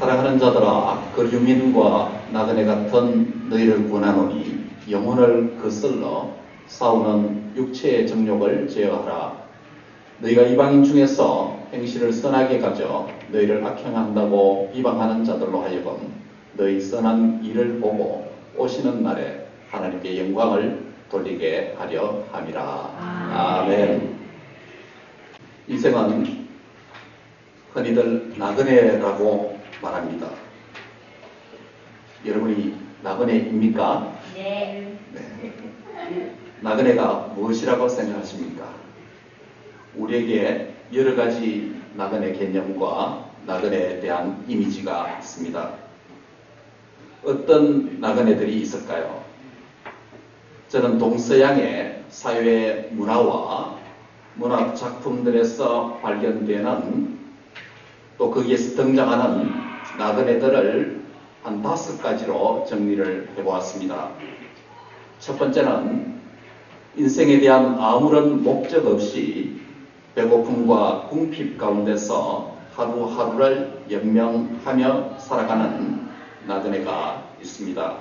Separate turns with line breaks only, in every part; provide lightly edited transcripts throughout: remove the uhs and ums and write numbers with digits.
사랑하는 자들아, 그 유민과 나그네 같은 너희를 권하노니 영혼을 거슬러 싸우는 육체의 정욕을 제어하라. 너희가 이방인 중에서 행실을 선하게 가져 너희를 악행한다고 비방하는 자들로 하여금 너희 선한 일을 보고 오시는 날에 하나님께 영광을 돌리게 하려 함이라. 아멘. 인생은 흔히들 나그네라고 말합니다. 여러분이 나그네입니까?
네.
나그네가 무엇이라고 생각하십니까? 우리에게 여러 가지 나그네 개념과 나그네에 대한 이미지가 있습니다. 어떤 나그네들이 있을까요? 저는 동서양의 사회 문화와 문학 작품들에서 발견되는 또 거기에서 등장하는 나그네들을 한 5가지로 정리를 해보았습니다. 첫 번째는 인생에 대한 아무런 목적 없이 배고픔과 궁핍 가운데서 하루하루를 연명하며 살아가는 나그네가 있습니다.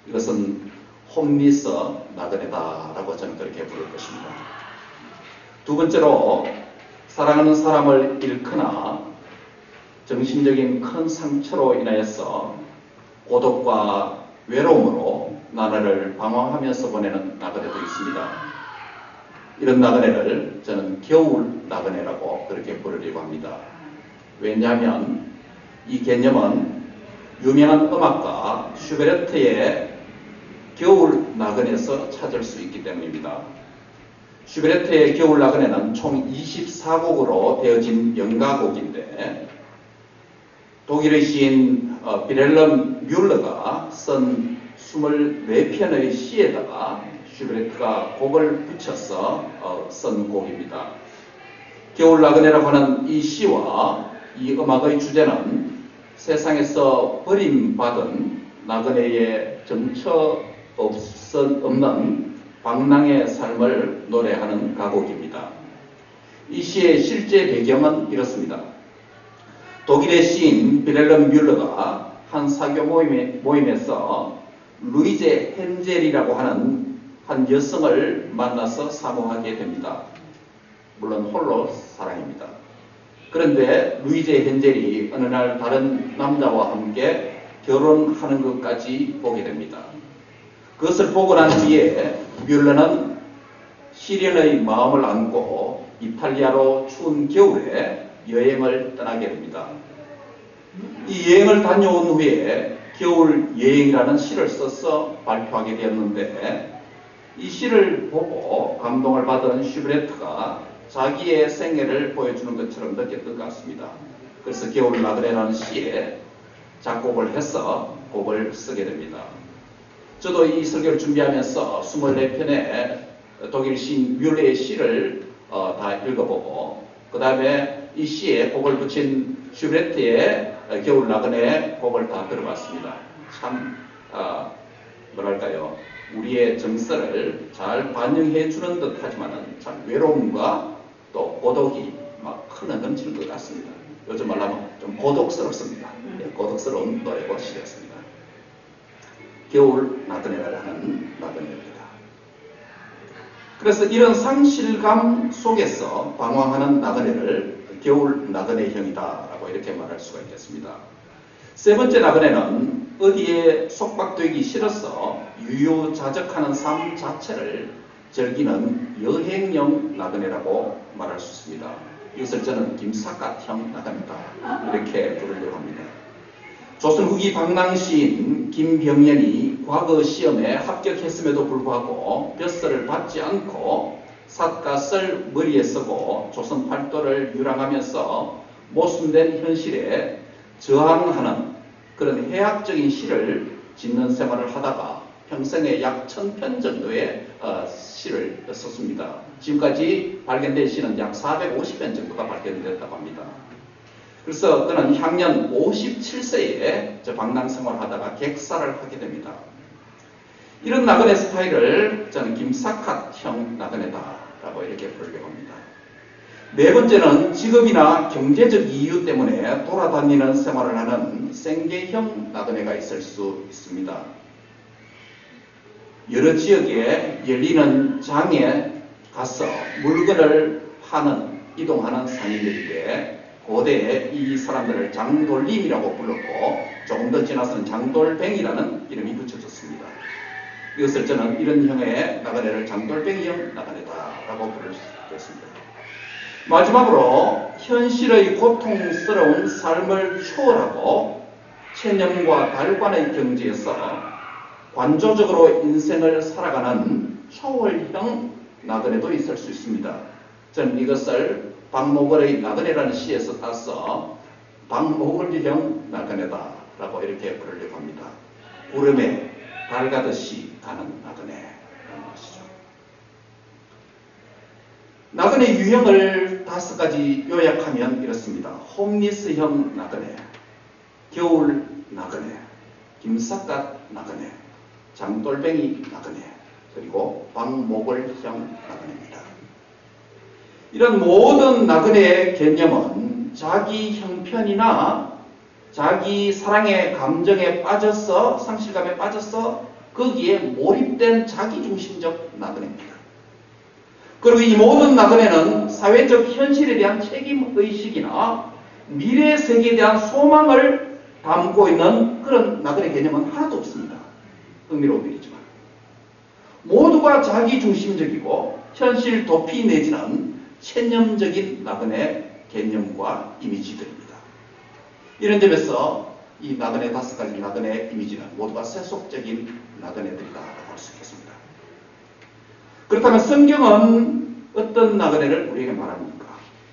이것은 홈리스 나그네다라고 저는 그렇게 부를 것입니다. 두 번째로 사랑하는 사람을 잃거나 정신적인 큰 상처로 인하여서 고독과 외로움으로 나날을 방황하면서 보내는 나그네도 있습니다. 이런 나그네를 저는 겨울 나그네라고 그렇게 부르려고 합니다. 왜냐하면 이 개념은 유명한 음악가 슈베르트의 겨울 나그네에서 찾을 수 있기 때문입니다. 슈베르트의 겨울 나그네는 총 24곡으로 되어진 연가곡인데 독일의 시인 빌헬름 뮬러가 쓴 24편의 시에다가 슈베르트가 곡을 붙여서 쓴 곡입니다. 겨울 나그네라고 하는 이 시와 이 음악의 주제는 세상에서 버림받은 나그네의 정처 없는 방랑의 삶을 노래하는 가곡입니다. 이 시의 실제 배경은 이렇습니다. 독일의 시인 빌헬름 뮬러가 한 사교 모임에서 루이제 헨젤이라고 하는 한 여성을 만나서 사모하게 됩니다. 물론 홀로 사랑입니다. 그런데 루이제 헨젤이 어느 날 다른 남자와 함께 결혼하는 것까지 보게 됩니다. 그것을 보고 난 뒤에 뮬러는 시련의 마음을 안고 이탈리아로 추운 겨울에 여행을 떠나게 됩니다. 이 여행을 다녀온 후에 겨울 여행이라는 시를 써서 발표하게 되었는데 이 시를 보고 감동을 받은 슈베르트가 자기의 생애를 보여주는 것처럼 느꼈던 것 같습니다. 그래서 겨울 나그네라는 시에 작곡을 해서 곡을 쓰게 됩니다. 저도 이 설교를 준비하면서 24편의 독일 시인 뮬러의 시를 다 읽어보고 그 다음에 이 시에 곡을 붙인 슈베르트의 겨울 나그네 곡을 다 들어봤습니다. 참 뭐랄까요, 우리의 정서를 잘 반영해 주는 듯 하지만은 참 외로움과 또 고독이 막 흘러 넘치는 것 같습니다. 요즘 말하면 좀 고독스럽습니다. 고독스러운 노래고 시였습니다. 겨울 나그네라고 하는 나그네입니다. 그래서 이런 상실감 속에서 방황하는 나그네를 겨울 나그네형이다라고 이렇게 말할 수가 있겠습니다. 세 번째 나그네는 어디에 속박되기 싫어서 유유자적하는 삶 자체를 즐기는 여행형 나그네라고 말할 수 있습니다. 이것을 저는 김삿갓형 나그네다 이렇게 부르려고 합니다. 조선 후기 방랑시인 김병연이 과거 시험에 합격했음에도 불구하고 벼슬을 받지 않고 삿갓을 머리에 쓰고 조선 팔도를 유랑하면서 모순된 현실에 저항하는 그런 해학적인 시를 짓는 생활을 하다가 평생에 약 1000편 정도의 시를 썼습니다. 지금까지 발견된 시는 약 450편 정도가 발견됐다고 합니다. 그래서 그는 향년 57세에 방랑 생활을 하다가 객사를 하게 됩니다. 이런 나그네 스타일을 저는 김삿갓형 나그네다라고 이렇게 부르려고 합니다. 네 번째는 직업이나 경제적 이유 때문에 돌아다니는 생활을 하는 생계형 나그네가 있을 수 있습니다. 여러 지역에 열리는 장에 가서 물건을 파는, 이동하는 상인들인데 고대에 이 사람들을 장돌림이라고 불렀고 조금 더 지나서는 장돌뱅이라는 이름이 붙여졌습니다. 이것을 저는 이런 형의 나그네를 장돌뱅이형 나그네다라고 부를 수 있겠습니다. 마지막으로 현실의 고통스러운 삶을 초월하고 체념과 달관의 경지에서 관조적으로 인생을 살아가는 초월형 나그네도 있을 수 있습니다. 저는 이것을 박모걸의 나그네라는 시에서 따서 박모걸형 나그네다라고 이렇게 부르려고 합니다. 구름에 달 가듯이 가는 나그네라는 것이죠. 나그네 유형을 5가지 요약하면 이렇습니다. 홈리스형 나그네, 겨울 나그네, 김삿갓 나그네, 장돌뱅이 나그네, 그리고 박모걸형 나그네입니다. 이런 모든 나그네의 개념은 자기 형편이나 자기 사랑의 감정에 빠져서, 상실감에 빠져서 거기에 몰입된 자기중심적 나그네입니다. 그리고 이 모든 나그네는 사회적 현실에 대한 책임의식이나 미래 세계에 대한 소망을 담고 있는 그런 나그네 개념은 하나도 없습니다. 흥미로운 일이지만 모두가 자기중심적이고 현실 도피 내지는 체념적인 나그네 개념과 이미지들입니다. 이런 점에서 이 나그네 5가지 나그네 이미지는 모두가 세속적인 나그네들이라고 할 수 있겠습니다. 그렇다면 성경은 어떤 나그네를 우리에게 말합니까?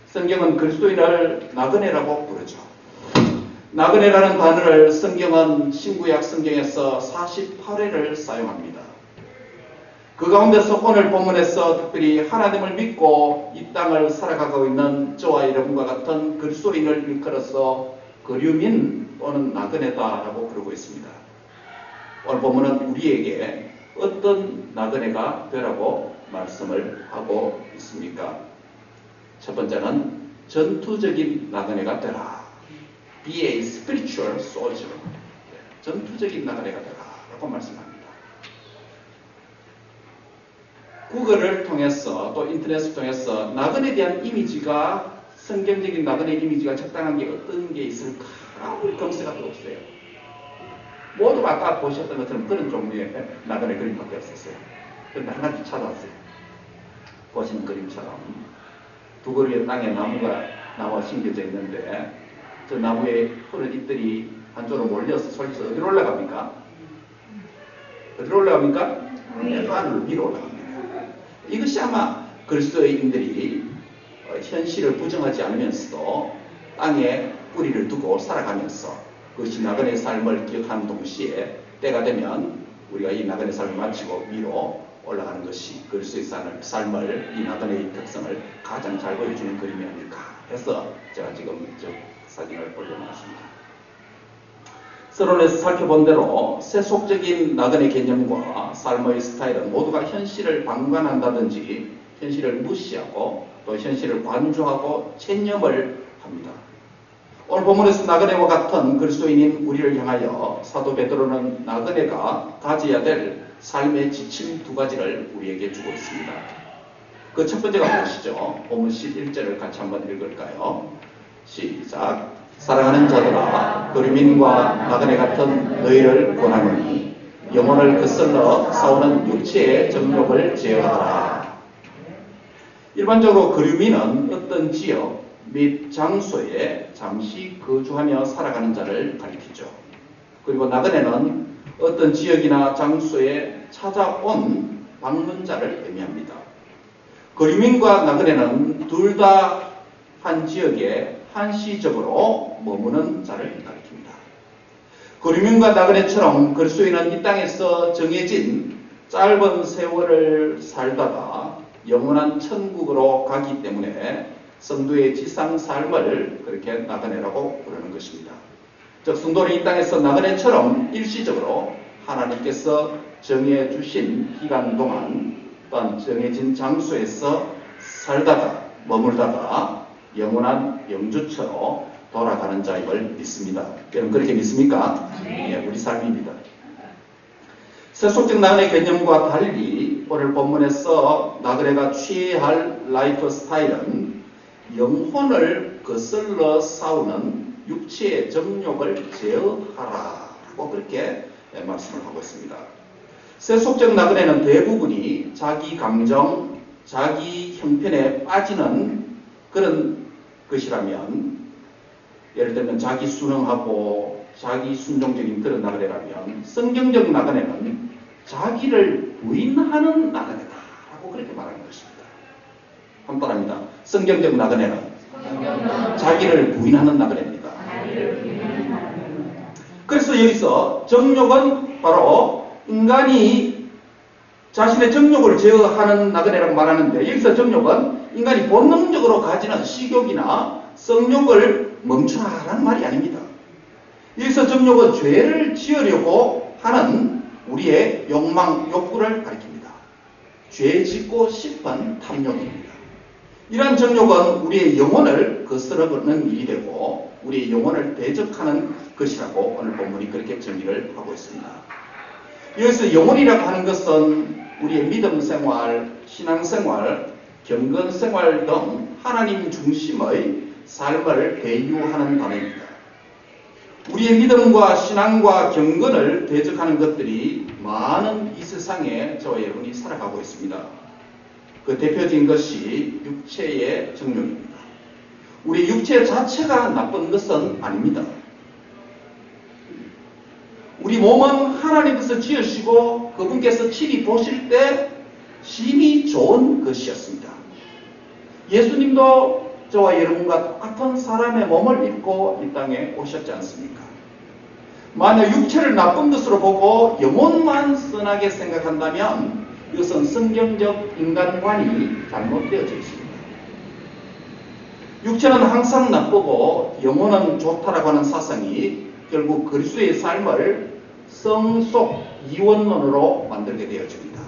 성경은 그리스도인을 나그네라고 부르죠. 나그네라는 단어를 성경은 신구약 성경에서 48회를 사용합니다. 그 가운데서 오늘 본문에서 특별히 하나님을 믿고 이 땅을 살아가고 있는 저와 여러분과 같은 그리스도인을 일컬어서 그류민 또는 나그네다라고 부르고 있습니다. 오늘 본문은 우리에게 어떤 나그네가 되라고 말씀을 하고 있습니까? 첫 번째는 전투적인 나그네가 되라. Be a spiritual soldier. 전투적인 나그네가 되라라고 말씀합니다. 구글을 통해서 또 인터넷을 통해서 나그네에 대한 이미지가, 성경적인 나그네 이미지가 적당한 게 어떤 게 있을까? 아무리 검색할 수 없어요. 모두 아까 보셨던 것처럼 그런 종류의 나그네 그림밖에 없었어요. 그런데 하나 찾아왔어요. 보시는 그림처럼 두 그루의 땅에 나무가 심겨져 있는데 저 나무에 푸른 잎들이 한쪽으로 몰려서 솔직히 어디로 올라갑니까? 어디로 올라갑니까? 하늘 위로 올라갑니다. 이것이 아마 그리스도인들이 현실을 부정하지 않으면서도 땅에 뿌리를 두고 살아가면서 그것이 나그네 삶을 기억하는 동시에 때가 되면 우리가 이 나그네 삶을 마치고 위로 올라가는 것이 그리스도의 삶을, 이 나그네의 특성을 가장 잘 보여주는 그림이 아닐까 해서 제가 지금 저 사진을 올려놨습니다. 서론에서 살펴본 대로 세속적인 나그네 개념과 삶의 스타일은 모두가 현실을 방관한다든지 현실을 무시하고 또 현실을 관조하고 체념을 합니다. 오늘 본문에서 나그네와 같은 그리스도인인 우리를 향하여 사도 베드로는 나그네가 가져야 될 삶의 지침 2가지를 우리에게 주고 있습니다. 그 첫 번째가 무엇이죠? 본문 11절을 같이 한번 읽을까요? 시작. 사랑하는 자들아, 그리민과 나그네 같은 너희를 권하노니 영혼을 거슬러 싸우는 육체의 정욕을 제어하라. 일반적으로 그리민은 어떤 지역 및 장소에 잠시 거주하며 살아가는 자를 가리키죠. 그리고 나그네는 어떤 지역이나 장소에 찾아온 방문자를 의미합니다. 그리민과 나그네는 둘 다 한 지역에 한시적으로 머무는 자를 가리킵니다. 그리민과 나그네처럼 그리스도인은 이 땅에서 정해진 짧은 세월을 살다가 영원한 천국으로 가기 때문에 성도의 지상 삶을 그렇게 나그네라고 부르는 것입니다. 즉 성도는 이 땅에서 나그네처럼 일시적으로 하나님께서 정해주신 기간 동안 또한 정해진 장소에서 살다가 머물다가 영원한 영주처로 돌아가는 자임을 믿습니다. 여러분 그렇게 믿습니까? 네, 우리 삶입니다. 세속적 나그네 개념과 달리 오늘 본문에서 나그네가 취해야 할 라이프 스타일은 영혼을 거슬러 싸우는 육체의 정욕을 제어하라고 그렇게 말씀을 하고 있습니다. 세속적 나그네는 대부분이 자기 감정, 자기 형편에 빠지는 그런 것이라면, 예를 들면 자기 순응하고 자기 순종적인 그런 나그네라면, 성경적 나그네는 자기를 부인하는 나그네다라고 그렇게 말하는 것입니다. 한번 합니다. 성경적 나그네는 자기를 부인하는 나그네입니다. 그래서 여기서 정욕은 바로 인간이 자신의 정욕을 제어하는 나그네라고 말하는데, 여기서 정욕은 인간이 본능적으로 가지는 식욕이나 성욕을 멈추라는 말이 아닙니다. 여기서 정욕은 죄를 지으려고 하는 우리의 욕망, 욕구를 가리킵니다. 죄 짓고 싶은 탐욕입니다. 이러한 정욕은 우리의 영혼을 거스르는 일이 되고 우리의 영혼을 대적하는 것이라고 오늘 본문이 그렇게 정의를 하고 있습니다. 여기서 영혼이라고 하는 것은 우리의 믿음 생활, 신앙 생활, 경건 생활 등 하나님 중심의 삶을 배유하는 단어입니다. 우리의 믿음과 신앙과 경건을 대적하는 것들이 많은 이 세상에 저와 여러분이 살아가고 있습니다. 그 대표적인 것이 육체의 정욕입니다. 우리 육체 자체가 나쁜 것은 아닙니다. 우리 몸은 하나님께서 지으시고 그분께서 친히 보실 때 심히 좋은 것이었습니다. 예수님도 저와 여러분과 똑같은 사람의 몸을 입고 이 땅에 오셨지 않습니까? 만약 육체를 나쁜 것으로 보고 영혼만 선하게 생각한다면 이것은 성경적 인간관이 잘못되어져 있습니다. 육체는 항상 나쁘고 영혼은 좋다라고 하는 사상이 결국 그리스도의 삶을 성속 이원론으로 만들게 되어집니다.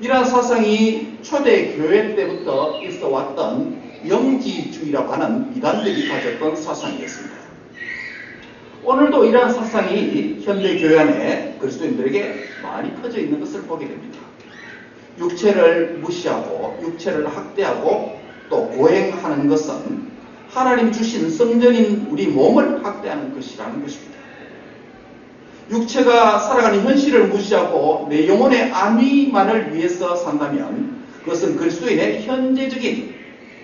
이러한 사상이 초대 교회 때부터 있어 왔던 영지주의라고 하는 이단들이 가졌던 사상이었습니다. 오늘도 이러한 사상이 현대 교회 안에 그리스도인들에게 많이 퍼져 있는 것을 보게 됩니다. 육체를 무시하고 육체를 학대하고 또 고행하는 것은 하나님 주신 성전인 우리 몸을 학대하는 것이라는 것입니다. 육체가 살아가는 현실을 무시하고 내 영혼의 안위만을 위해서 산다면 그것은 그리스도인의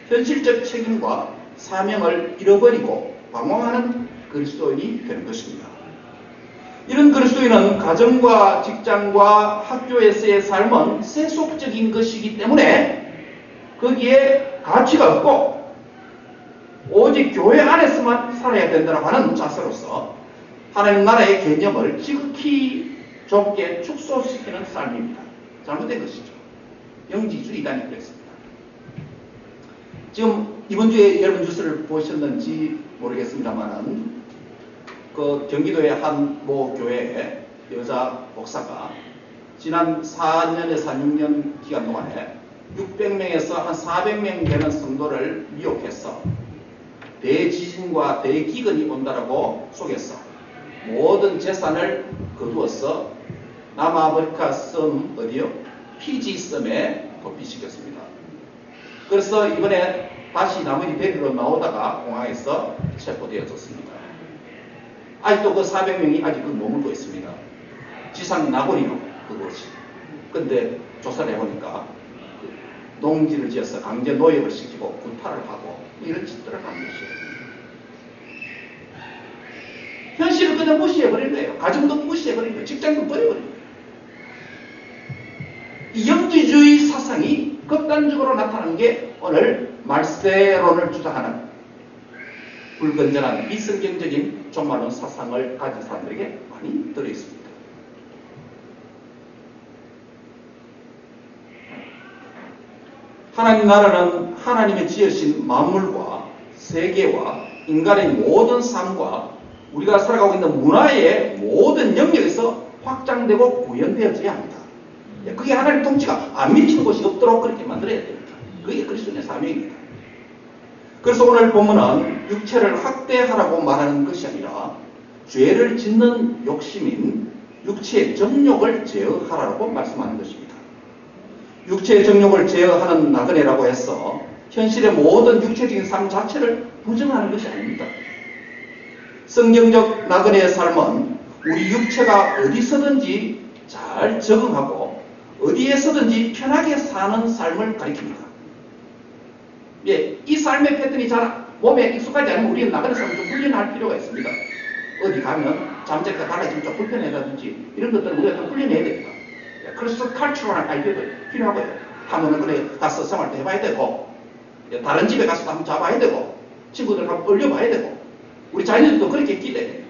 현실적 책임과 사명을 잃어버리고 방황하는 그리스도인이 되는 것입니다. 이런 그리스도인은 가정과 직장과 학교에서의 삶은 세속적인 것이기 때문에 거기에 가치가 없고 오직 교회 안에서만 살아야 된다고 하는 자세로서 하나님 나라의 개념을 지극히 좁게 축소시키는 삶입니다. 잘못된 것이죠. 영지주의 이단이 그랬습니다. 지금 이번 주에 여러분 뉴스를 보셨는지 모르겠습니다만은 그 경기도의 한 모 교회의 여자 목사가 지난 4년에서 6년 기간 동안에 600명에서 한 400명 되는 성도를 미혹해서 대지진과 대기근이 온다라고 속였어. 모든 재산을 거두어서 남아프리카 섬 어디요? 피지 섬에 도피시켰습니다. 그래서 이번에 다시 나머지 데리러 나오다가 공항에서 체포되어졌습니다. 아직도 그 400명이 아직도 머물고 있습니다. 지상 나고리로 그것이. 근데 조사를 해보니까 농지를 지어서 강제 노역을 시키고 구타를 하고 이런 짓들을 하는 것이에요. 현실을 그냥 무시해버린 거예요. 가정도 무시해버린 거예요. 직장도 버려버린 거예요. 이 영지주의 사상이 극단적으로 나타나는 게 오늘 말세론을 주장하는 불건전한 비성경적인 종말론 사상을 가진 사람들에게 많이 들어있습니다. 하나님 나라는 하나님의 지으신 만물과 세계와 인간의 모든 삶과 우리가 살아가고 있는 문화의 모든 영역에서 확장되고 구현되어져야 합니다. 그게 하나님 통치가 안 미치는 곳이 없도록 그렇게 만들어야 됩니다. 그게 그리스도의 사명입니다. 그래서 오늘 본문은 육체를 학대하라고 말하는 것이 아니라 죄를 짓는 욕심인 육체의 정욕을 제어하라고 말씀하는 것입니다. 육체의 정욕을 제어하는 나그네라고 해서 현실의 모든 육체적인 삶 자체를 부정하는 것이 아닙니다. 성경적 나그네의 삶은 우리 육체가 어디서든지 잘 적응하고 어디에서든지 편하게 사는 삶을 가리킵니다. 예, 이 삶의 패턴이 잘 몸에 익숙하지 않으면 우리는 나그네 삶을 좀 훈련할 필요가 있습니다. 어디 가면 잠자리가 달라지면 좀 불편하다든지 이런 것들은 우리가 좀 훈련해야 됩니다. 예, 그래서 칼처럴한 아이디어도 필요하고요. 한번은 그래 가서 생활도 해봐야 되고, 예, 다른 집에 가서도 한번 잡아야 되고, 친구들 한번 올려봐야 되고, 우리 자녀들도 그렇게 기대해요.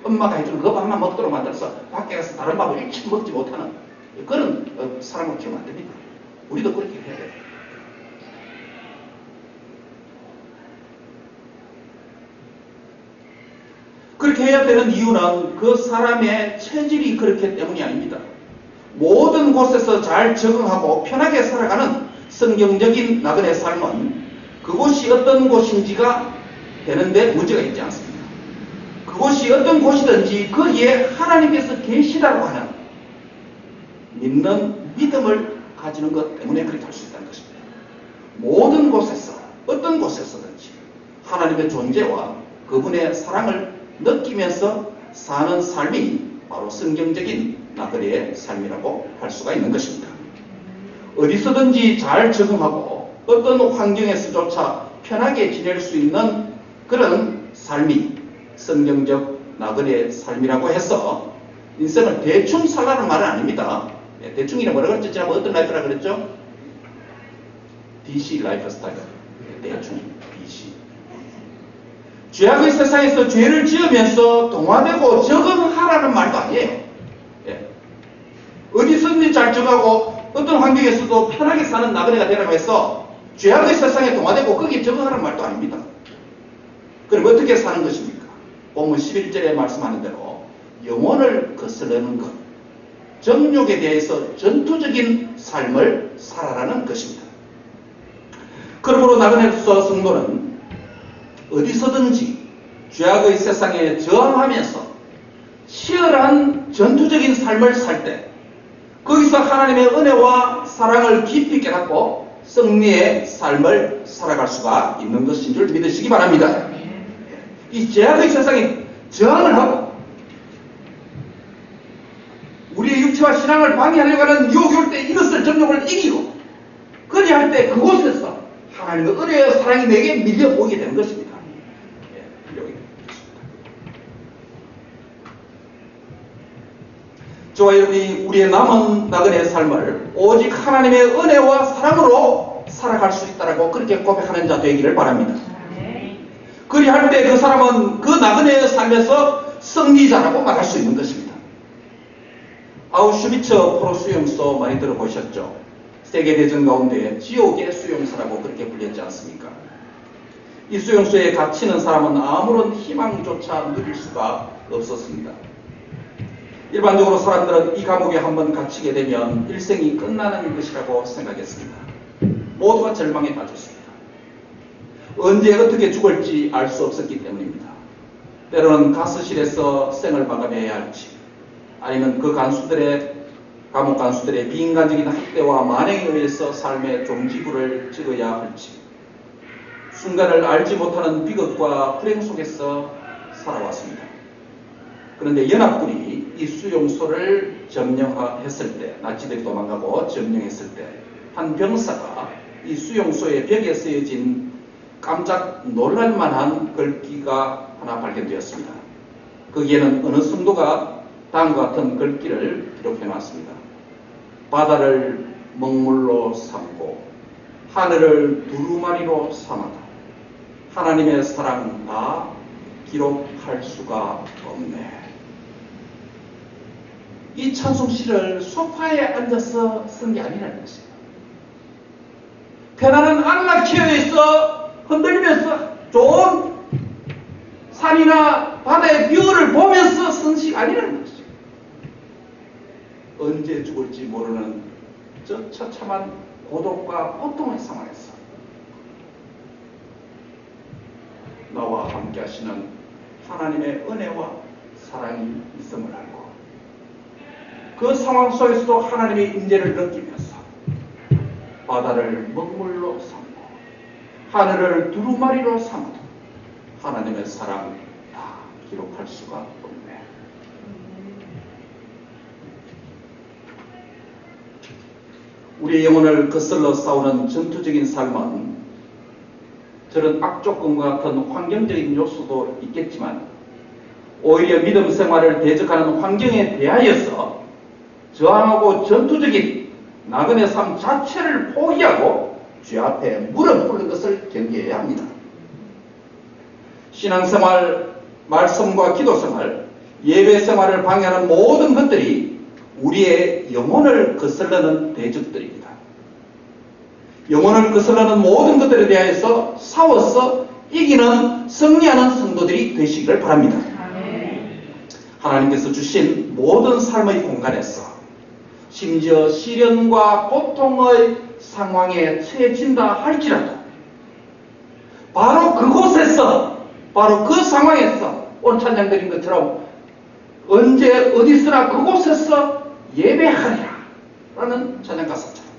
엄마가 해주는 그 밥만 먹도록 만들어서 밖에 가서 다른 밥을 일찍 먹지 못하는 그런 사람을 키우면 안 됩니다. 우리도 그렇게 해야 돼요. 그렇게 해야 되는 이유는 그 사람의 체질이 그렇기 때문이 아닙니다. 모든 곳에서 잘 적응하고 편하게 살아가는 성경적인 나그네 삶은 그곳이 어떤 곳인지가 되는데 문제가 있지 않습니다. 그곳이 어떤 곳이든지 거기에 하나님께서 계시다고 하는 믿는 믿음을 가지는 것 때문에 그렇게 할 수 있다는 것입니다. 모든 곳에서 어떤 곳에서든지 하나님의 존재와 그분의 사랑을 느끼면서 사는 삶이 바로 성경적인 나그네의 삶이라고 할 수가 있는 것입니다. 어디서든지 잘 적응하고 어떤 환경에서조차 편하게 지낼 수 있는 그런 삶이 성경적 나그네의 삶이라고 해서 인생을 대충 살라는 말은 아닙니다. 대충이라 뭐라 그랬죠? 제가 어떤 라이프라 그랬죠? DC 라이프 스타일. 대충 DC. 죄악의 세상에서 죄를 지으면서 동화되고 적응하라는 말도 아니에요. 예. 어디서든지 잘 적하고 어떤 환경에서도 편하게 사는 나그네가 되라고 해서 죄악의 세상에 동화되고 거기에 적응하라는 말도 아닙니다. 그럼 어떻게 사는 것입니까? 본문 11절에 말씀하는 대로 영혼을 거스르는 것, 정욕에 대해서 전투적인 삶을 살아라는 것입니다. 그러므로 나그네로서 성도는 어디서든지 죄악의 세상에 저항하면서 치열한 전투적인 삶을 살 때 거기서 하나님의 은혜와 사랑을 깊이 깨닫고 승리의 삶을 살아갈 수가 있는 것인 줄 믿으시기 바랍니다. 이 죄악의 세상에 저항을 하고 우리의 육체와 신앙을 방해하려고 하는 유혹이 올 때 이것을 정욕을 이기고 그리할 때 그곳에서 하나님의 은혜와 사랑이 내게 밀려오게 되는 것입니다. 저와 여러분이 우리의 남은 나그네의 삶을 오직 하나님의 은혜와 사랑으로 살아갈 수 있다라고 그렇게 고백하는 자 되기를 바랍니다. 그리할 때 그 사람은 그 나그네의 삶에서 승리자라고 말할 수 있는 것입니다. 아우슈비츠 포로 수용소 많이 들어보셨죠? 세계대전 가운데 지옥의 수용소라고 그렇게 불렸지 않습니까? 이 수용소에 갇히는 사람은 아무런 희망조차 누릴 수가 없었습니다. 일반적으로 사람들은 이 감옥에 한번 갇히게 되면 일생이 끝나는 것이라고 생각했습니다. 모두가 절망에 빠졌습니다. 언제 어떻게 죽을지 알 수 없었기 때문입니다. 때로는 가스실에서 생을 마감해야 할지, 아니면 그 감옥 간수들의 비인간적인 학대와 만행에 의해서 삶의 종지부를 찍어야 할지, 순간을 알지 못하는 비극과 불행 속에서 살아왔습니다. 그런데 연합군이 이 수용소를 점령했을 때, 나치들이 도망가고 점령했을 때, 한 병사가 이 수용소의 벽에 쓰여진 깜짝 놀랄만한 글귀가 하나 발견되었습니다. 거기에는 어느 성도가 다음과 같은 글귀를 기록해놨습니다. 바다를 먹물로 삼고 하늘을 두루마리로 삼아다 하나님의 사랑 다 기록할 수가 없네. 이 찬송시를 소파에 앉아서 쓴 게 아니라는 것입니다. 편안한 안락처에서 흔들리면서 좋은 산이나 바다의 뷰를 보면서 쓴 시가 아니라는 것입니다. 언제 죽을지 모르는 저 처참한 고독과 고통의 상황에서 함께 하시는 하나님의 은혜와 사랑이 있음을 알고 그 상황 속에서도 하나님의 임재를 느끼면서 바다를 먹물로 삼고 하늘을 두루마리로 삼아도 하나님의 사랑 다 기록할 수가 없네. 우리의 영혼을 거슬러 싸우는 전투적인 삶은 저런 악조건과 같은 환경적인 요소도 있겠지만 오히려 믿음 생활을 대적하는 환경에 대하여서 저항하고 전투적인 나그네 삶 자체를 포기하고 주 앞에 무릎 꿇는 것을 경계해야 합니다. 신앙생활, 말씀과 기도생활, 예배생활을 방해하는 모든 것들이 우리의 영혼을 거슬러는 대적들입니다. 영혼을 거슬러는 모든 것들에 대해서 싸워서 이기는 승리하는 성도들이 되시기를 바랍니다. 하나님께서 주신 모든 삶의 공간에서 심지어 시련과 고통의 상황에 처해진다 할지라도 바로 그곳에서 바로 그 상황에서 오늘 찬양 드린 것처럼 언제 어디서나 그곳에서 예배하리라 라는 찬양 가사처럼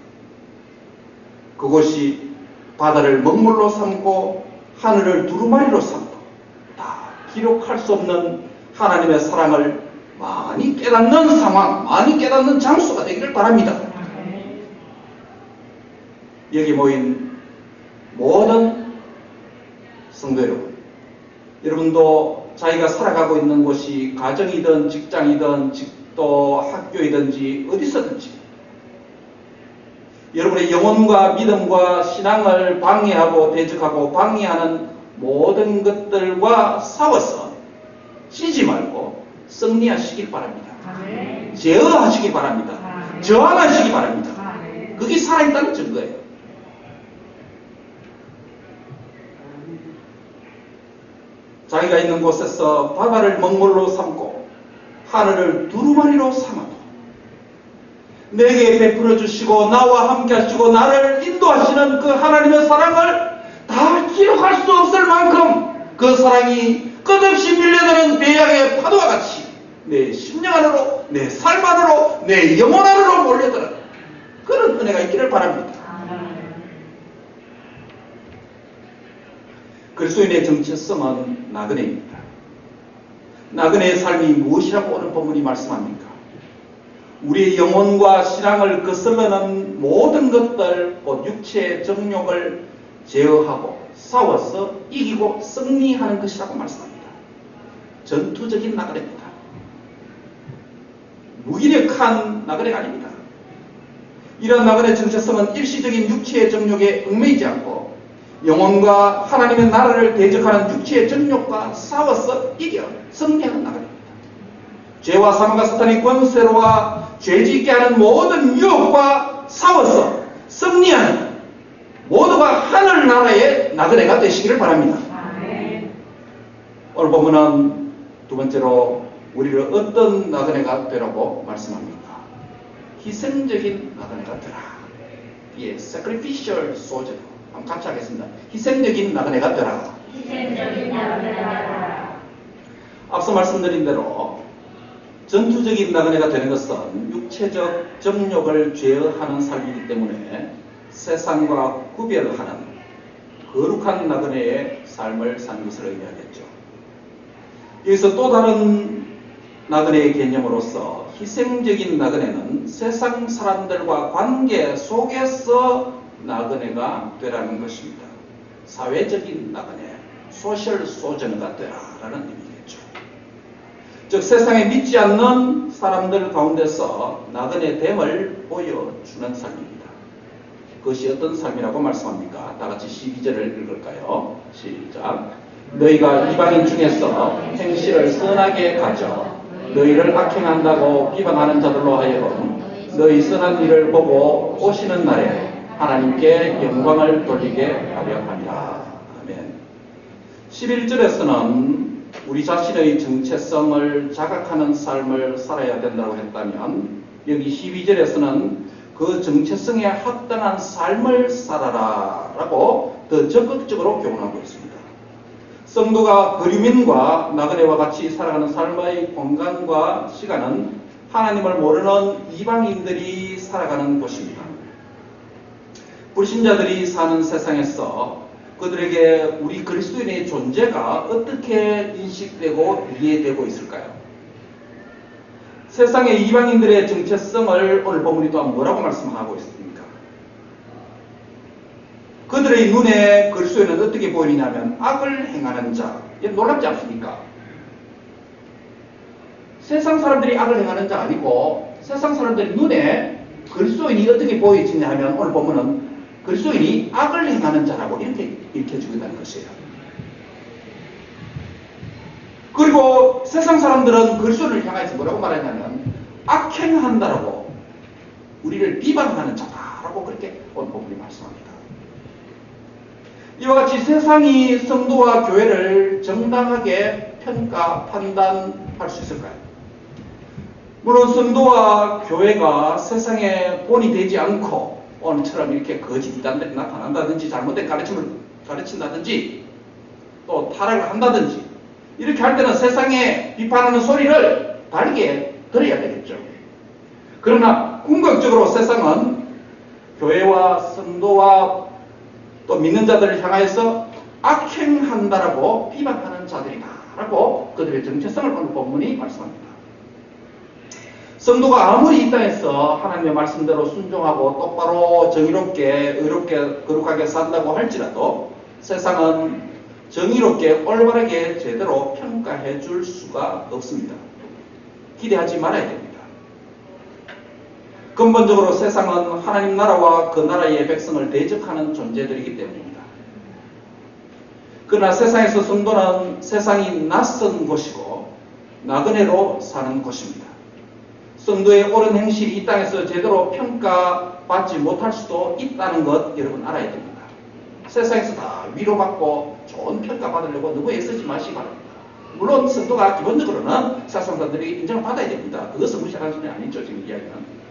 그곳이 바다를 먹물로 삼고 하늘을 두루마리로 삼고 다 기록할 수 없는 하나님의 사랑을 많이 깨닫는 상황, 많이 깨닫는 장소가 되기를 바랍니다. 여기 모인 모든 성도 여러분, 여러분도 자기가 살아가고 있는 곳이 가정이든 직장이든 또 학교이든지 어디서든지 여러분의 영혼과 믿음과 신앙을 방해하고 대적하고 방해하는 모든 것들과 싸워서 쉬지 말고 승리하시길 바랍니다. 제어하시기 바랍니다. 저항하시기 바랍니다. 그게 살아있다는 증거예요. 자기가 있는 곳에서 바다를 먹물로 삼고 하늘을 두루마리로 삼아도 내게 베풀어 주시고 나와 함께 하시고 나를 인도하시는 그 하나님의 사랑을 다 기록할 수 없을 만큼 그 사랑이 끝없이 밀려드는 배양의 파도와 같이 내 심령 안으로, 내 삶 안으로, 내 영혼 안으로 몰려드는 그런 은혜가 있기를 바랍니다. 그리스도인의 정체성은 나그네입니다. 나그네의 삶이 무엇이라고 오늘 본문이 말씀합니까? 우리의 영혼과 신앙을 거슬러는 모든 것들, 곧 육체의 정욕을 제어하고 싸워서 이기고 승리하는 것이라고 말씀합니다. 전투적인 나그네입니다. 무기력한 나그네가 아닙니다. 이런 나그네 정체성은 일시적인 육체의 정욕에 얽매이지 않고 영혼과 하나님의 나라를 대적하는 육체의 정욕과 싸워서 이겨 승리하는 나그네입니다. 죄와 사망과 사탄의 권세로와 죄짓게 하는 모든 유혹과 싸워서 승리하는 모두가 하늘나라의 나그네가 되시기를 바랍니다. 오늘 본문은 두 번째로 우리를 어떤 나그네가 되라고 말씀합니까? 희생적인 나그네가 되라. 예, sacrificial soldier. 한번 같이 하겠습니다. 희생적인 나그네가 되라. 희생적인 나그네가 되라. 앞서 말씀드린 대로 전투적인 나그네가 되는 것은 육체적 정욕을 제어하는 삶이기 때문에 세상과 구별하는 거룩한 나그네의 삶을 사는 것을 의미하겠죠. 여기서 또 다른 나그네의 개념으로서 희생적인 나그네는 세상 사람들과 관계 속에서 나그네가 되라는 것입니다. 사회적인 나그네, 소셜 소저너가 되라라는 의미겠죠. 즉 세상에 믿지 않는 사람들 가운데서 나그네 됨을 보여주는 삶입니다. 그것이 어떤 삶이라고 말씀합니까? 다 같이 12절을 읽을까요? 시작. 너희가 이방인 중에서 행실을 선하게 가져 너희를 악행한다고 비방하는 자들로 하여금 너희 선한 일을 보고 오시는 날에 하나님께 영광을 돌리게 하려 합니다. 아멘. 11절에서는 우리 자신의 정체성을 자각하는 삶을 살아야 된다고 했다면 여기 12절에서는 그 정체성에 합당한 삶을 살아라 라고 더 적극적으로 교훈하고 있습니다. 성도가 거류민과 나그네와 같이 살아가는 삶의 공간과 시간은 하나님을 모르는 이방인들이 살아가는 곳입니다. 불신자들이 사는 세상에서 그들에게 우리 그리스도인의 존재가 어떻게 인식되고 이해되고 있을까요? 세상의 이방인들의 정체성을 오늘 본문이 또한 뭐라고 말씀하고 있습니까? 그들의 눈에 그리스도인은 어떻게 보이냐면 악을 행하는 자. 놀랍지 않습니까? 세상 사람들이 악을 행하는 자 아니고 세상 사람들의 눈에 그리스도인이 어떻게 보이지냐 하면 오늘 본문은 그리스도인이 악을 행하는 자라고 이렇게 읽혀주고 있다는 것이에요. 그리고 세상 사람들은 그리스도를 향해서 뭐라고 말하냐면 악행한다라고 우리를 비방하는 자다라고 그렇게 오늘 본문이 말씀합니다. 이와 같이 세상이 성도와 교회를 정당하게 평가, 판단할 수 있을까요? 물론 성도와 교회가 세상의 본이 되지 않고 오늘처럼 이렇게 거짓이 나타난다든지 잘못된 가르침을 가르친다든지 또 타락을 한다든지 이렇게 할 때는 세상에 비판하는 소리를 다르게 들어야 되겠죠. 그러나 궁극적으로 세상은 교회와 성도와 또 믿는 자들을 향하여서 악행한다라고 비방하는 자들이다라고 그들의 정체성을 오늘 본문이 말씀합니다. 성도가 아무리 이 땅에서 하나님의 말씀대로 순종하고 똑바로 정의롭게 의롭게 거룩하게 산다고 할지라도 세상은 정의롭게 올바르게 제대로 평가해 줄 수가 없습니다. 기대하지 말아야 됩니다. 근본적으로 세상은 하나님 나라와 그 나라의 백성을 대적하는 존재들이기 때문입니다. 그러나 세상에서 성도는 세상이 낯선 곳이고 나그네로 사는 곳입니다. 성도의 옳은 행실이 이 땅에서 제대로 평가받지 못할 수도 있다는 것 여러분 알아야 됩니다. 세상에서 다 위로받고 좋은 평가받으려고 너무 애쓰지 마시기 바랍니다. 물론 성도가 기본적으로는 세상 사람들이 인정을 받아야 됩니다. 그것은 무시하는 소리 아니죠, 지금 이야기는.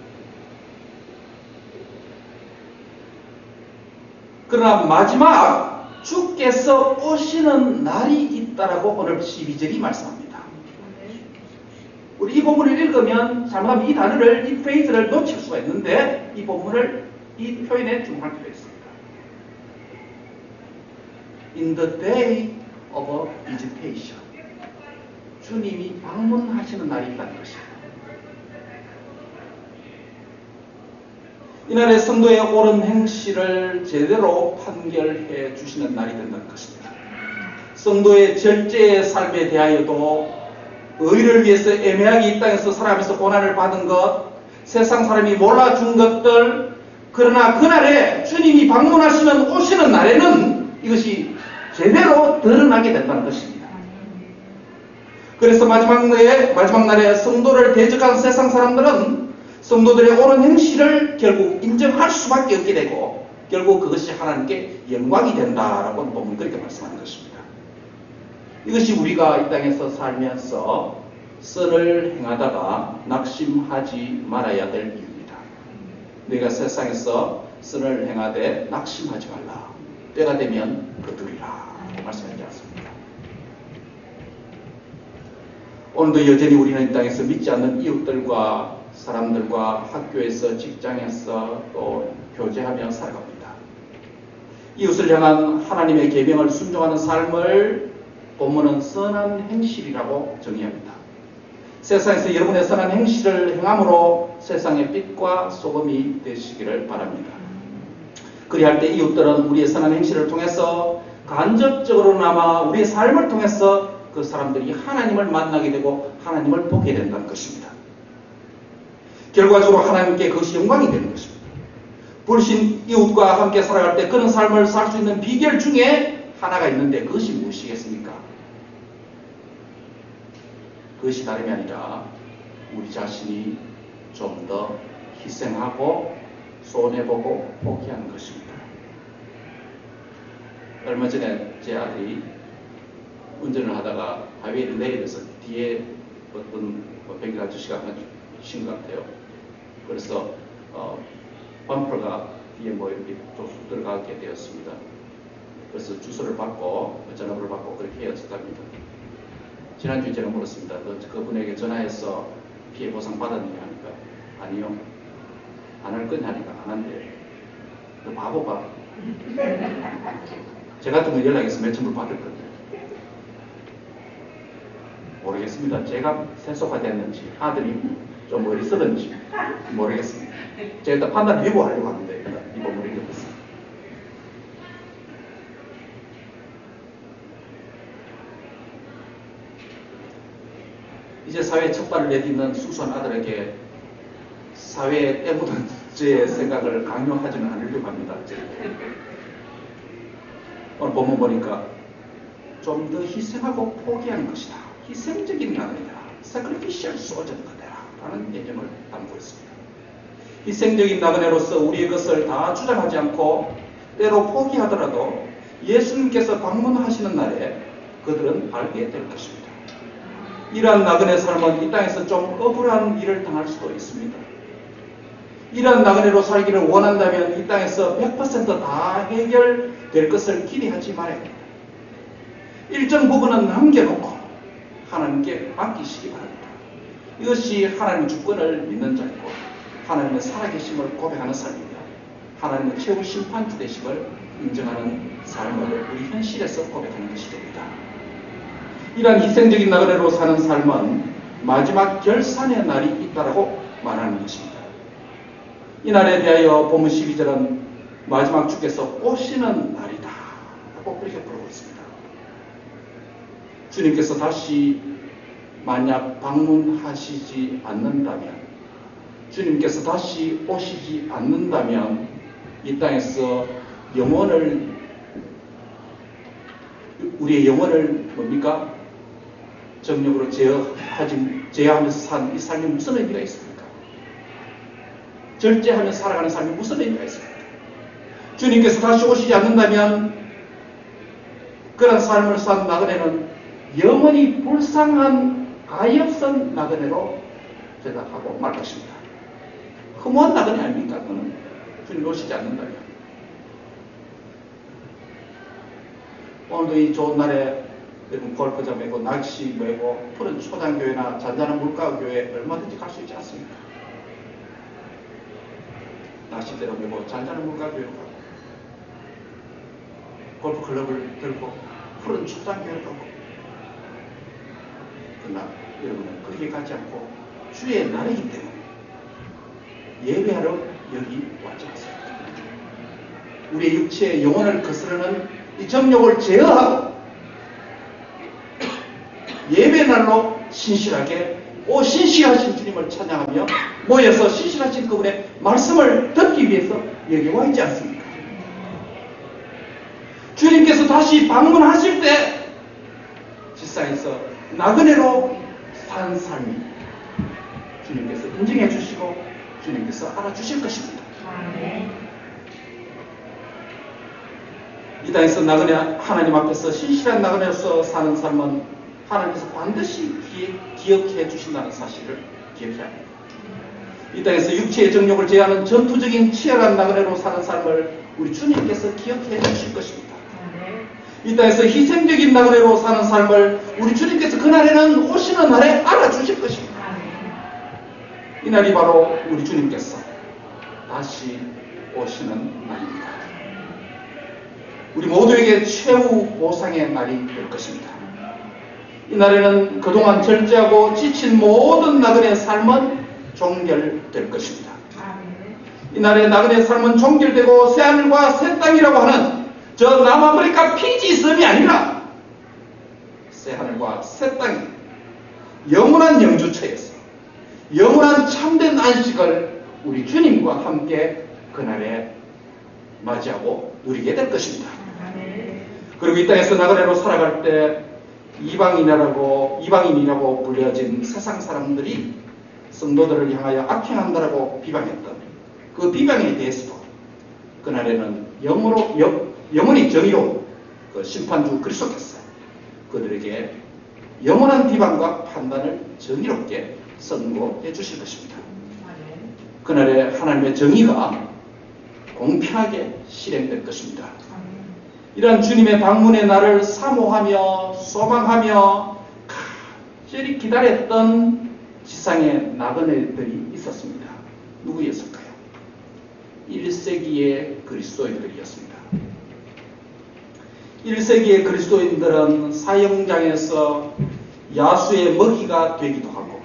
그러나 마지막 주께서 오시는 날이 있다라고 오늘 12절이 말씀합니다. 우리 이 본문을 읽으면 잘못하면 이 단어를, 이 프레이즈를 놓칠 수가 있는데 이 본문을, 이 표현에 주목할 필요가 있습니다. In the day of visitation. 주님이 방문하시는 날이 있다는 것입니다. 이날의 성도의 옳은 행실을 제대로 판결해 주시는 날이 된다는 것입니다. 성도의 절제의 삶에 대하여도 의를 위해서 애매하게 이 땅에서 살아가면서 고난을 받은 것, 세상 사람이 몰라준 것들, 그러나 그날에 주님이 방문하시는 오시는 날에는 이것이 제대로 드러나게 된다는 것입니다. 그래서 마지막 날에 성도를 대적한 세상 사람들은 성도들의 옳은 행실을 결국 인정할 수밖에 없게 되고 결국 그것이 하나님께 영광이 된다라고 보면 그렇게 말씀하는 것입니다. 이것이 우리가 이 땅에서 살면서 선을 행하다가 낙심하지 말아야 될 이유입니다. 너희가 세상에서 선을 행하되 낙심하지 말라. 때가 되면 거두리라 말씀하지 않습니까? 오늘도 여전히 우리는 이 땅에서 믿지 않는 이웃들과 사람들과 학교에서 직장에서 또 교제하며 살아갑니다. 이웃을 향한 하나님의 계명을 순종하는 삶을 본문은 선한 행실이라고 정의합니다. 세상에서 여러분의 선한 행실을 행함으로 세상의 빛과 소금이 되시기를 바랍니다. 그리할 때 이웃들은 우리의 선한 행실을 통해서 간접적으로나마 우리의 삶을 통해서 그 사람들이 하나님을 만나게 되고 하나님을 보게 된다는 것입니다. 결과적으로 하나님께 그것이 영광이 되는 것입니다. 불신 이웃과 함께 살아갈 때 그런 삶을 살 수 있는 비결 중에 하나가 있는데 그것이 무엇이겠습니까? 그것이 다름이 아니라 우리 자신이 좀 더 희생하고 손해보고 포기하는 것입니다. 얼마 전에 제 아들이 운전을 하다가 하이웨이를 내리면서 뒤에 어떤 백일 아저씨가 신 것 같아요. 그래서 범퍼가 뒤에 뭐 이렇게 쭉 들어가게 되었습니다. 그래서 주소를 받고 전화번호를 받고 그렇게 헤어졌답니다. 지난주에 제가 물었습니다. 너 그분에게 전화해서 피해 보상 받았느냐 하니까 아니요. 안 할 거냐 하니까 안 한대요. 너 바보가. 제 같으면 연락해서 몇 천불 받을 건데. 모르겠습니다. 제가 생소화됐는지 아들이 좀 어리석은지 모르겠습니다. 제가 일단 판단을 미고 하려고 하는데 일단 이 부분을 읽어봤습니다. 이제 사회에 첫 발을 내딛는 순수한 아들에게 사회에 때묻은 제 생각을 강요하지는 않으려고 합니다. 오늘 본문 보니까 좀 더 희생하고 포기하는 것이다. 희생적인 나그네라. sacrificial sojourner라 라는 개념을 담고 있습니다. 희생적인 나그네로서 우리의 것을 다 주장하지 않고 때로 포기하더라도 예수님께서 방문하시는 날에 그들은 알게 될 것입니다. 이러한 나그네 삶은 이 땅에서 좀 억울한 일을 당할 수도 있습니다. 이러한 나그네로 살기를 원한다면 이 땅에서 100%다 해결될 것을 기대하지 말아야 합니다. 일정 부분은 남겨놓고 하나님께 맡기시기 바랍니다. 이것이 하나님의 주권을 믿는 자이고 하나님의 살아계심을 고백하는 삶입니다. 하나님의 최후 심판주 되심을 인정하는 삶을 우리 현실에서 고백하는 것이 됩니다. 이러한 희생적인 나그네로 사는 삶은 마지막 결산의 날이 있다라고 말하는 것입니다. 이 날에 대하여 본문 12절은 마지막 주께서 오시는 날이다 라고 그렇게 부르고 있습니다. 주님께서 다시 만약 방문하시지 않는다면, 주님께서 다시 오시지 않는다면 이 땅에서 우리의 영혼을 뭡니까? 정력으로 제어하면서 사는 이 삶이 무슨 의미가 있습니까? 절제하며 살아가는 삶이 무슨 의미가 있습니까? 주님께서 다시 오시지 않는다면 그런 삶을 산 나그네는 영원히 불쌍한 가엾은 나그네로 대답하고 말 것입니다. 허무한 나그네 아닙니까? 그는 주님 오시지 않는다면. 오늘도 이 좋은 날에 여러분 골프장 메고 낚시 메고 푸른 초장교회나 잔잔한 물가교회 얼마든지 갈 수 있지 않습니까? 낚시대로 메고 잔잔한 물가교회로 가고 골프클럽을 들고 푸른 초장교회를 가고, 그러나 여러분은 그렇게 가지 않고 주의 날이기 때문에 예배하러 여기 왔지 않습니까? 우리의 육체의 영혼을 거스르는 이 정욕을 제어하고 예배날로 신실하게 신실하신 주님을 찬양하며 모여서 신실하신 그분의 말씀을 듣기 위해서 여기 와 있지 않습니까? 주님께서 다시 방문하실 때 지상에서 나그네로 산 삶이 주님께서 인정해 주시고 주님께서 알아주실 것입니다. 이 땅에서 나그네, 하나님 앞에서 신실한 나그네로서 사는 삶은 하나님께서 반드시 기억해 주신다는 사실을 기억해야 합니다. 이 땅에서 육체의 정욕을 제하는 전투적인 치열한 나그네로 사는 삶을 우리 주님께서 기억해 주실 것입니다. 이 땅에서 희생적인 나그네로 사는 삶을 우리 주님께서 그날에는 오시는 날에 알아주실 것입니다. 이 날이 바로 우리 주님께서 다시 오시는 날입니다. 우리 모두에게 최후 보상의 날이 될 것입니다. 이 날에는 그동안 절제하고 지친 모든 나그네의 삶은 종결될 것입니다. 이 날에 나그네의 삶은 종결되고 새하늘과 새 땅이라고 하는 저 남아메리카 피지 섬이 아니라 새하늘과 새 땅이 영원한 영주처에서 영원한 참된 안식을 우리 주님과 함께 그날에 맞이하고 누리게 될 것입니다. 그리고 이 땅에서 나그네로 살아갈 때 이방인이라고 불려진 세상 사람들이 성도들을 향하여 악행한다라고 비방했던 그 비방에 대해서도 그날에는 영원히 정의로 그 심판주 그리스도께서 그들에게 영원한 비방과 판단을 정의롭게 선고해 주실 것입니다. 그날에 하나님의 정의가 공평하게 실행될 것입니다. 이런 주님의 방문의 날을 사모하며 소망하며 간절히 기다렸던 지상의 나그네들이 있었습니다. 누구였을까요? 1세기의 그리스도인들이었습니다. 1세기의 그리스도인들은 사형장에서 야수의 먹이가 되기도 하고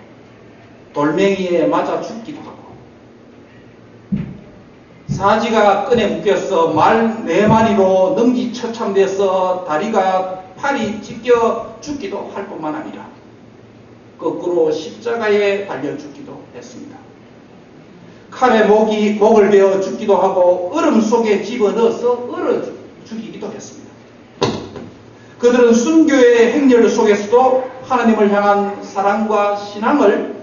돌멩이에 맞아 죽기도 하고 사지가 끈에 묶여서 말 4마리로 능지처참돼서 다리가 팔이 찢겨 죽기도 할 뿐만 아니라 거꾸로 십자가에 달려 죽기도 했습니다. 칼에 목을 베어 죽기도 하고 얼음 속에 집어넣어서 얼어 죽이기도 했습니다. 그들은 순교의 행렬 속에서도 하나님을 향한 사랑과 신앙을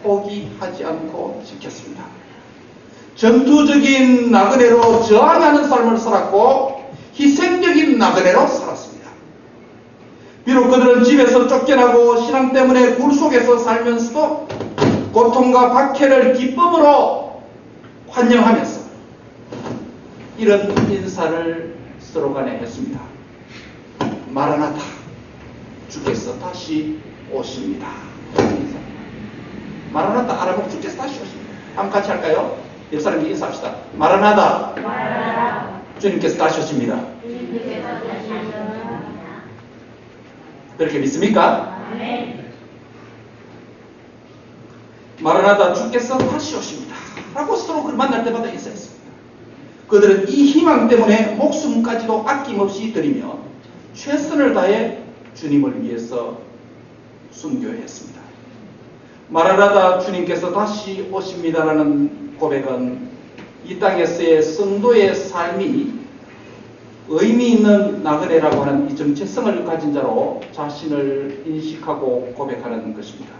포기하지 않고 지켰습니다. 전투적인 나그네로 저항하는 삶을 살았고 희생적인 나그네로 살았습니다. 비록 그들은 집에서 쫓겨나고 신앙 때문에 굴 속에서 살면서도 고통과 박해를 기쁨으로 환영하면서 이런 인사를 서로 간에 했습니다. 마라나타, 주께서 다시 오십니다. 마라나타, 알아보면 주께서 다시 오십니다. 한번 같이 할까요? 옆 사람에게 인사합시다. 마라나다, 주님께서 다시 오십니다. 그렇게 믿습니까? 마라나다, 주께서 다시 오십니다. 라고 서로 그를 만날 때마다 인사했습니다. 그들은 이 희망 때문에 목숨까지도 아낌없이 드리며 최선을 다해 주님을 위해서 순교했습니다. 마라나다, 주님께서 다시 오십니다라는 고백은 이 땅에서의 성도의 삶이 의미 있는 나그네라고 하는 이 정체성을 가진 자로 자신을 인식하고 고백하는 것입니다.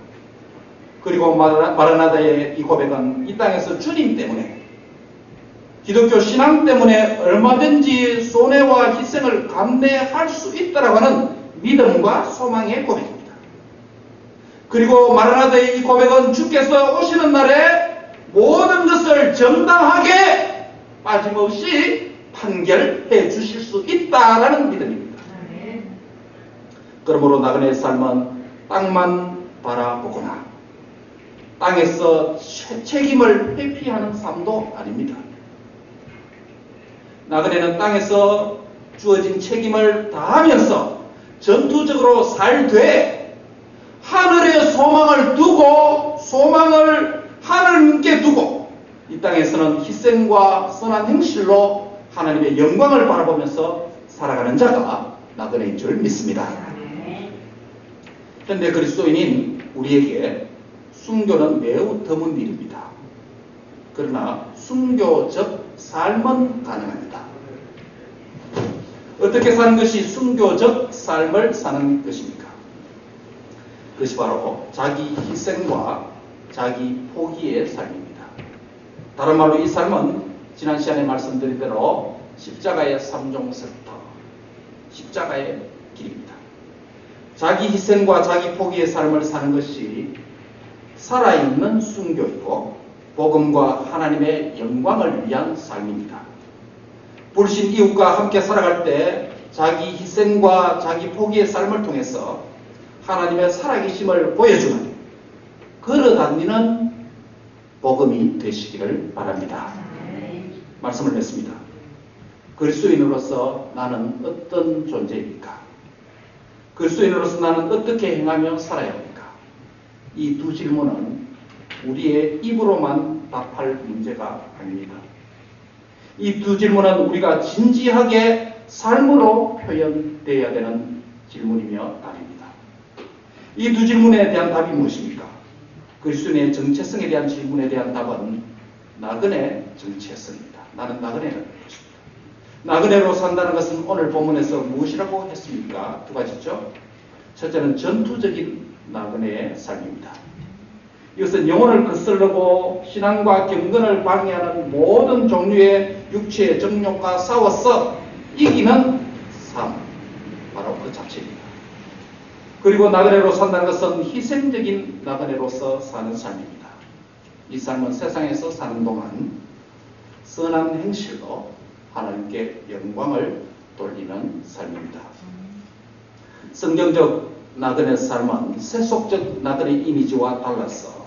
그리고 마라나다의 이 고백은 이 땅에서 주님 때문에, 기독교 신앙 때문에 얼마든지 손해와 희생을 감내할 수 있다라고 하는 믿음과 소망의 고백입니다. 그리고 마라나다의 이 고백은 주께서 오시는 날에 모든 것을 정당하게 빠짐없이 판결해 주실 수 있다라는 믿음입니다. 그러므로 나그네의 삶은 땅만 바라보거나 땅에서 책임을 회피하는 삶도 아닙니다. 나그네는 땅에서 주어진 책임을 다하면서 전투적으로 살되 하늘의 소망을 두고 소망을 하나님께 두고 이 땅에서는 희생과 선한 행실로 하나님의 영광을 바라보면서 살아가는 자가 나그네인 줄 믿습니다. 현대 그리스도인인 우리에게 순교는 매우 드문 일입니다. 그러나 순교적 삶은 가능합니다. 어떻게 사는 것이 순교적 삶을 사는 것입니까? 그것이 바로 자기 희생과 자기 포기의 삶입니다. 다른 말로 이 삶은 지난 시간에 말씀드린 대로 십자가의 3종서부터 십자가의 길입니다. 자기 희생과 자기 포기의 삶을 사는 것이 살아있는 순교이고 복음과 하나님의 영광을 위한 삶입니다. 불신 이웃과 함께 살아갈 때 자기 희생과 자기 포기의 삶을 통해서 하나님의 살아계심을 보여주는 걸어다니는 복음이 되시기를 바랍니다. 말씀을 맺습니다. 그리스도인으로서 나는 어떤 존재입니까? 그리스도인으로서 나는 어떻게 행하며 살아야 합니까? 이 두 질문은 우리의 입으로만 답할 문제가 아닙니다. 이 두 질문은 우리가 진지하게 삶으로 표현되어야 되는 질문이며 답입니다. 이 두 질문에 대한 답이 무엇입니까? 그리스도인의 정체성에 대한 질문에 대한 답은 나그네 정체성입니다. 나는 나그네라는 것입니다. 나그네로 산다는 것은 오늘 본문에서 무엇이라고 했습니까? 두 가지죠. 첫째는 전투적인 나그네의 삶입니다. 이것은 영혼을 거스르고 신앙과 경건을 방해하는 모든 종류의 육체의 정욕과 싸워서 이기는 삶, 바로 그 자체입니다. 그리고 나그네로 산다는 것은 희생적인 나그네로서 사는 삶입니다. 이 삶은 세상에서 사는 동안 선한 행실로 하나님께 영광을 돌리는 삶입니다. 성경적 나그네 삶은 세속적 나그네 이미지와 달라서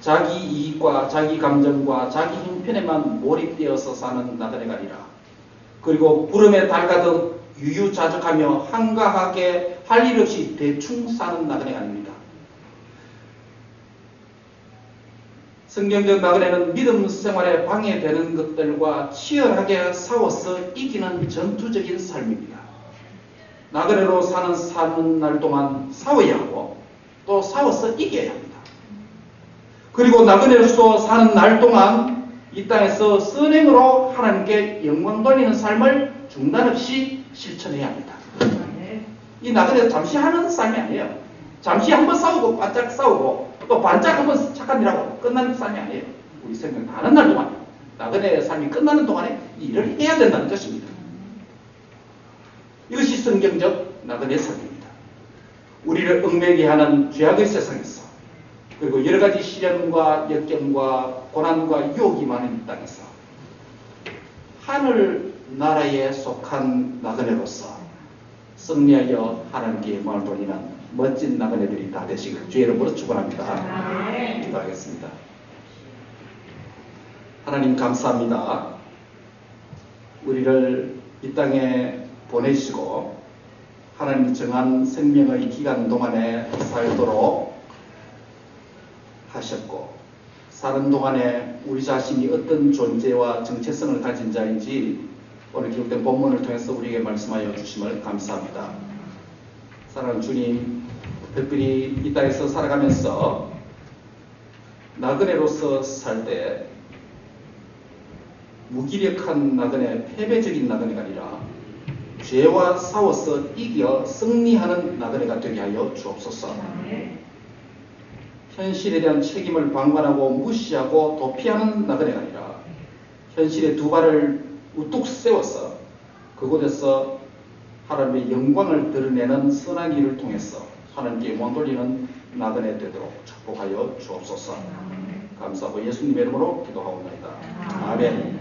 자기 이익과 자기 감정과 자기 형편에만 몰입되어서 사는 나그네가 아니라, 그리고 구름에 달가듯 유유자적하며 한가하게 할 일 없이 대충 사는 나그네가 아닙니다. 성경적 나그네는 믿음 생활에 방해되는 것들과 치열하게 싸워서 이기는 전투적인 삶입니다. 나그네로 사는 날 동안 싸워야 하고 또 싸워서 이겨야 합니다. 그리고 나그네로서 사는 날 동안 이 땅에서 선행으로 하나님께 영광 돌리는 삶을 중단 없이 실천해야 합니다. 이 나그네가 잠시 하는 삶이 아니에요. 잠시 한번 싸우고 반짝 싸우고 또 반짝 한번 착한 일하고 끝나는 삶이 아니에요. 우리 생명 다른 날 동안, 나그네의 삶이 끝나는 동안에 이 일을 해야 된다는 것입니다. 이것이 성경적 나그네의 삶입니다. 우리를 얽매게 하는 죄악의 세상에서, 그리고 여러 가지 시련과 역경과 고난과 유혹이 많은 이 땅에서 하늘 나라에 속한 나그네로서 승리하여 하나님께 영광을 돌리는 멋진 나그네들이 다 되시길 주의 이름으로 축원합니다. 기도하겠습니다. 하나님 감사합니다. 우리를 이 땅에 보내시고 하나님 정한 생명의 기간 동안에 살도록 하셨고, 사는 동안에 우리 자신이 어떤 존재와 정체성을 가진 자인지 오늘 기록된 본문을 통해서 우리에게 말씀하여 주심을 감사합니다. 사랑하는 주님, 특별히 이 땅에서 살아가면서 나그네로서 살 때 무기력한 나그네, 패배적인 나그네가 아니라 죄와 싸워서 이겨 승리하는 나그네가 되게 하여 주옵소서. 현실에 대한 책임을 방관하고 무시하고 도피하는 나그네가 아니라 현실에 두 발을 우뚝 세워서 그곳에서 하나님의 영광을 드러내는 선한 일을 통해서 하나님께 영광 돌리는 나그네 되도록 축복하여 주옵소서. 감사하고 예수님의 이름으로 기도하옵나이다. 아멘.